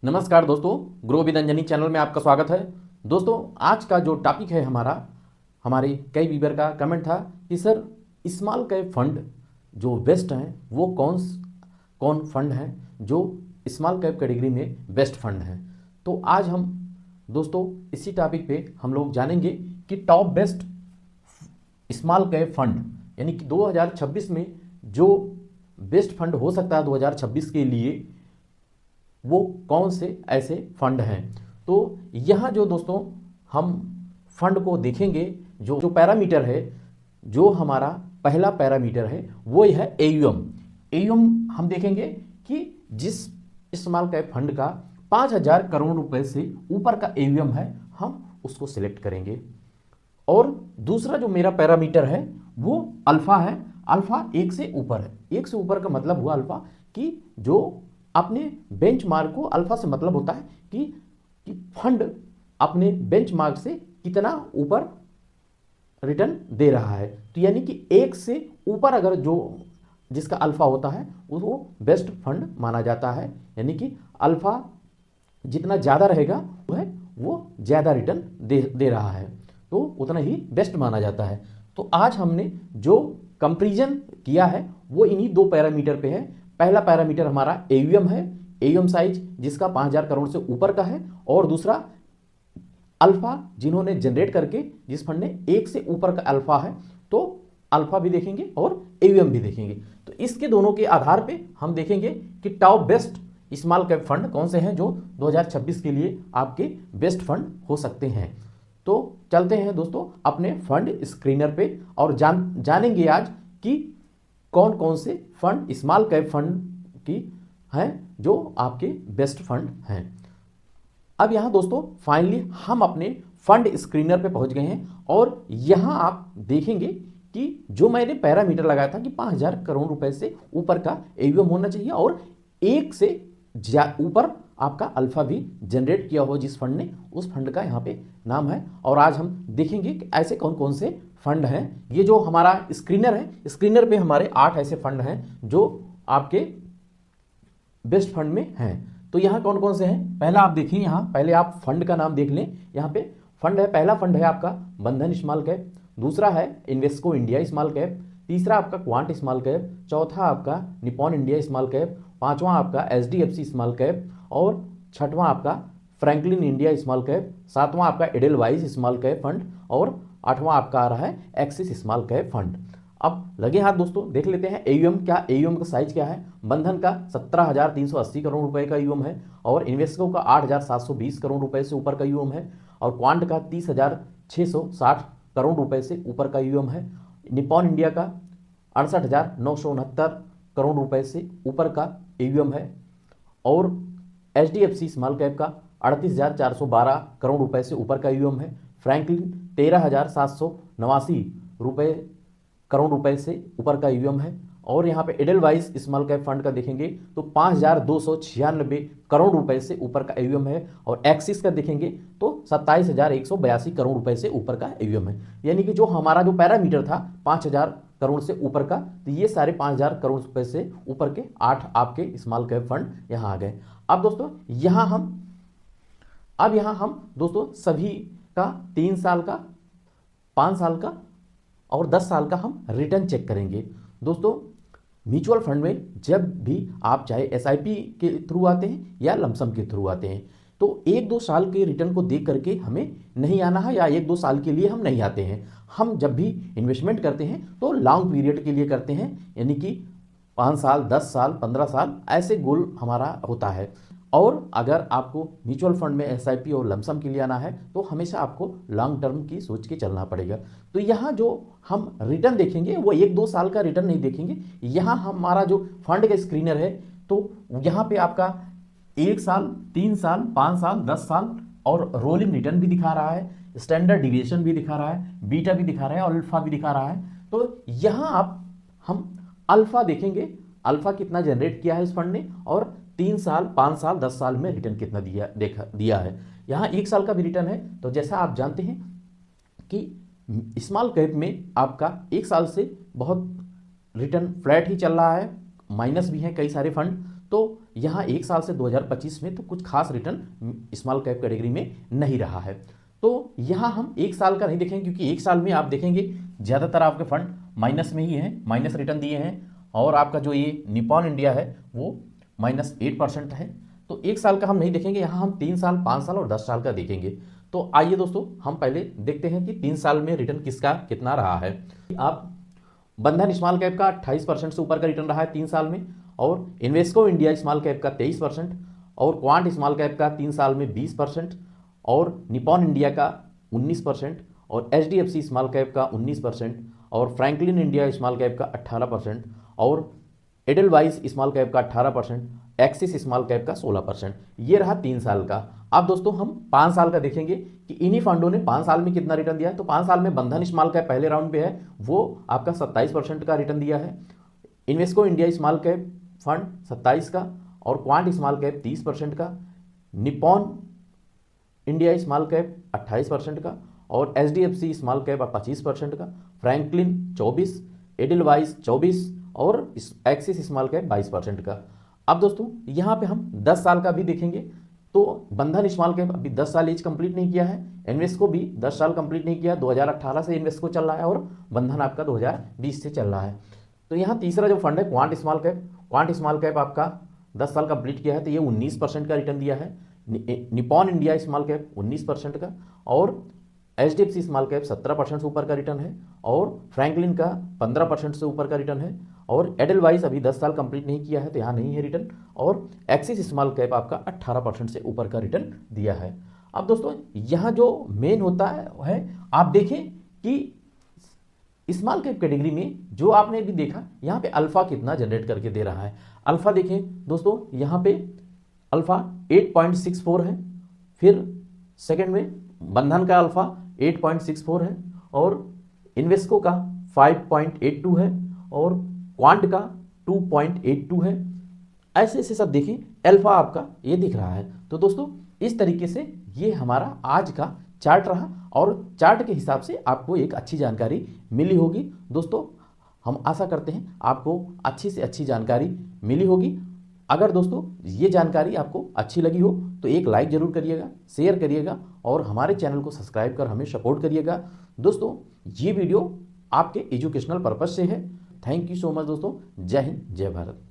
नमस्कार दोस्तों, grow with Anjani channel में आपका स्वागत है। दोस्तों, आज का जो टॉपिक है हमारे कई व्यूअर का कमेंट था कि सर स्मॉल कैप फंड जो बेस्ट हैं वो कौन फंड हैं जो स्मॉल कैप कैटेगरी में बेस्ट फंड हैं। तो आज हम दोस्तों इसी टॉपिक पे हम लोग जानेंगे कि top best small cap fund यानी कि 2026 में जो बेस्ट फंड हो सकता है 2026 के लिए वो कौन से ऐसे फंड हैं। तो यहाँ जो दोस्तों हम फंड को देखेंगे, जो पैरामीटर है, जो हमारा पहला पैरामीटर है वो यह है एयूएम। एयूएम हम देखेंगे कि जिस स्मॉल कैप फंड का 5,000 करोड़ रुपए से ऊपर का एयूएम है हम उसको सिलेक्ट करेंगे। और दूसरा जो मेरा पैरामीटर है वो अल्फा है। अल्फा 1 से ऊपर है। 1 से ऊपर का मतलब हुआ अल्फा कि जो अपने बेंचमार्क को, अल्फा से मतलब होता है कि फंड अपने बेंचमार्क से कितना ऊपर रिटर्न दे रहा है। तो यानी कि 1 से ऊपर अगर जो जिसका अल्फा होता है वो बेस्ट फंड माना जाता है। यानी कि अल्फा जितना ज़्यादा रहेगा वो ज़्यादा रिटर्न दे रहा है, तो उतना ही बेस्ट माना जाता है। तो आज हमने जो कंपैरिजन किया है वो इन्हीं दो पैरामीटर पे है। पहला पैरामीटर हमारा एयूएम है, एयूएम साइज जिसका 5,000 करोड़ से ऊपर का है, और दूसरा अल्फा जिन्होंने जनरेट करके, जिस फंड ने 1 से ऊपर का अल्फा है, तो अल्फा भी देखेंगे और एयूएम भी देखेंगे। तो इसके दोनों के आधार पे हम देखेंगे कि top best small cap fund कौन से हैं जो 2026 के लिए आपके बेस्ट फंड हो सकते हैं। तो चलते हैं दोस्तों अपने फंड स्क्रीनर पे और जानेंगे आज कि कौन कौन से फंड स्मॉल कैप फंड की हैं जो आपके बेस्ट फंड हैं। अब यहाँ दोस्तों फाइनली हम अपने फंड स्क्रीनर पे पहुंच गए हैं और यहाँ आप देखेंगे कि जो मैंने पैरामीटर लगाया था कि 5,000 करोड़ रुपए से ऊपर का एयूएम होना चाहिए और 1 से ऊपर आपका अल्फा भी जनरेट किया हो जिस फंड ने, उस फंड का यहाँ पे नाम है। और आज हम देखेंगे कि ऐसे कौन कौन से फंड हैं। ये जो हमारा स्क्रीनर है, स्क्रीनर पे हमारे 8 ऐसे फंड हैं जो आपके बेस्ट फंड में हैं। तो यहाँ कौन कौन से हैं, पहला आप देखिए, यहाँ पहले आप फंड का नाम देख लें। यहाँ पे फंड है, पहला फंड है आपका बंधन स्मॉल कैप, दूसरा है इन्वेस्को इंडिया स्मॉल कैप, तीसरा आपका क्वांट स्मॉल कैप, चौथा आपका निपॉन इंडिया स्मॉल कैप, पांचवा आपका एचडीएफसी स्मॉल कैप, और छठवां आपका फ्रैंकलिन इंडिया स्मॉल कैप, सातवां आपका एडेलवाइज स्मॉल कैप फंड, और आठवां आपका आ रहा है एक्सिस स्मॉल कैप फंड। अब लगे हाथ दोस्तों, देख लेते हैं एयूएम क्या, एयूएम का साइज क्या है। बंधन का 17,380 करोड़ रुपए का यूएम है, और इन्वेस्को का 8,720 करोड़ रुपए से ऊपर का यूएम है, और क्वांट का 30,660 करोड़ रुपए से ऊपर का यूएम है। निपॉन इंडिया का 68,969 करोड़ रुपए से ऊपर का एयूएम है, और एचडीएफसी स्मॉल कैप का 38,412 करोड़ रुपए से ऊपर का यूएम है। फ्रैंकलिन 13,789 करोड़ रुपए से ऊपर का यूएम है, और यहाँ पे एडेलवाइज स्मॉल कैप फंड का देखेंगे तो 5,296 करोड़ रुपए से ऊपर का एयूएम है, और एक्सिस का देखेंगे तो 27,182 करोड़ रुपए से ऊपर का एयूएम है। यानी कि जो हमारा जो पैरामीटर था 5,000 करोड़ से ऊपर का, तो ये सारे 5,000 करोड़ रुपए से ऊपर के 8 आपके स्मॉल कैप फंड यहाँ आ गए। अब दोस्तों यहाँ हम दोस्तों सभी का 3 साल का, 5 साल का और 10 साल का हम रिटर्न चेक करेंगे। दोस्तों म्यूचुअल फंड में जब भी आप चाहे एसआईपी के थ्रू आते हैं या लमसम के थ्रू आते हैं, तो 1-2 साल के रिटर्न को देख करके हमें नहीं आना है, या 1-2 साल के लिए हम नहीं आते हैं। हम जब भी इन्वेस्टमेंट करते हैं तो लॉन्ग पीरियड के लिए करते हैं, यानी कि 5 साल, 10 साल, 15 साल ऐसे गोल हमारा होता है। और अगर आपको म्यूचुअल फंड में एसआईपी और लमसम के लिए आना है तो हमेशा आपको लॉन्ग टर्म की सोच के चलना पड़ेगा। तो यहाँ जो हम रिटर्न देखेंगे वो 1-2 साल का रिटर्न नहीं देखेंगे। यहाँ हमारा जो फंड का स्क्रीनर है तो यहाँ पे आपका 1 साल, 3 साल, 5 साल, 10 साल और रोलिंग रिटर्न भी दिखा रहा है, स्टैंडर्ड डिविएशन भी दिखा रहा है, बीटा भी दिखा रहा है और अल्फा भी दिखा रहा है। तो यहाँ हम अल्फा देखेंगे, अल्फा कितना जनरेट किया है इस फंड ने, और 3 साल, 5 साल, 10 साल में रिटर्न कितना दिया है। यहाँ 1 साल का भी रिटर्न है। तो जैसा आप जानते हैं कि स्मॉल कैप में आपका 1 साल से बहुत रिटर्न फ्लैट ही चल रहा है, माइनस भी है कई सारे फंड। तो यहाँ एक साल से 2025 में तो कुछ खास रिटर्न स्मॉल कैप कैटेगरी में नहीं रहा है। तो यहाँ हम एक साल का नहीं देखेंगे, क्योंकि एक साल में आप देखेंगे ज़्यादातर आपके फंड माइनस में ही हैं, माइनस रिटर्न दिए हैं। और आपका जो ये निपॉन इंडिया है वो -8% है। तो एक साल का हम नहीं देखेंगे, यहाँ हम 3 साल, 5 साल और 10 साल का देखेंगे। तो आइए दोस्तों हम पहले देखते हैं कि 3 साल में रिटर्न किसका कितना रहा है। आप बंधन स्मॉल कैप का 28% से ऊपर का रिटर्न रहा है 3 साल में, और इन्वेस्को इंडिया स्मॉल कैप का 23%, और क्वांट स्मॉल कैप का 3 साल में 20%, और निपॉन इंडिया का 19%, और HDFC स्मॉल कैप का 19%, और फ्रैंकलिन इंडिया स्मॉल कैप का 18%, और एडलवाइस स्मॉल कैप का 18%, एक्सिस स्मॉल कैप का 16%। ये रहा 3 साल का। अब दोस्तों हम 5 साल का देखेंगे कि इन्हीं फंडों ने 5 साल में कितना रिटर्न दिया है। तो 5 साल में बंधन स्मॉल कैप पहले राउंड पे है, वो आपका 27% का रिटर्न दिया है। Invesco India small cap fund 27 का, और क्वांट स्मॉल कैप 30% का, निपॉन इंडिया स्मॉल कैप 28% का, और HDFC स्मॉल कैप 25% का, फ्रैंकलिन 24%, एडलवाइस 24%, और एक्सिस स्मॉल कैप 22% का। अब दोस्तों यहाँ पे हम 10 साल का भी देखेंगे। तो बंधन स्मॉल कैप अभी 10 साल एज कंप्लीट नहीं किया है, इन्वेस्को भी 10 साल कंप्लीट नहीं किया, 2018 से इन्वेस्को चल रहा है, और बंधन आपका 2020 से चल रहा है। तो यहाँ तीसरा जो फंड है quant small cap, quant small cap आपका 10 साल कंप्लीट किया है, तो ये 19% का रिटर्न दिया है। निपॉन इंडिया स्मॉल कैप 19% का, और HDFC स्मॉल कैप 17% से ऊपर का रिटर्न है, और फ्रैंकलिन का 15% से ऊपर का रिटर्न है, और एडलवाइस अभी 10 साल कंप्लीट नहीं किया है तो यहाँ नहीं है रिटर्न, और एक्सिस स्मॉल कैप आपका 18% से ऊपर का रिटर्न दिया है। अब दोस्तों यहाँ जो मेन होता है आप देखें कि स्मॉल कैप कैटेगरी में जो आपने भी देखा यहाँ पे अल्फा कितना जनरेट करके दे रहा है। अल्फा देखें दोस्तों, यहाँ पे अल्फा 8.64 है, फिर सेकंड में बंधन का अल्फा 8.64 है, और इन्वेस्को का 5.82 है, और क्वांट का 2.82 है। ऐसे ऐसे सब देखें अल्फा आपका ये दिख रहा है। तो दोस्तों इस तरीके से ये हमारा आज का चार्ट रहा, और चार्ट के हिसाब से आपको एक अच्छी जानकारी मिली होगी। दोस्तों हम आशा करते हैं आपको अच्छी से अच्छी जानकारी मिली होगी। अगर दोस्तों ये जानकारी आपको अच्छी लगी हो तो एक लाइक जरूर करिएगा, शेयर करिएगा, और हमारे चैनल को सब्सक्राइब कर हमें सपोर्ट करिएगा। दोस्तों ये वीडियो आपके एजुकेशनल पर्पज से है। थैंक यू सो मच दोस्तों। जय हिंद, जय भारत।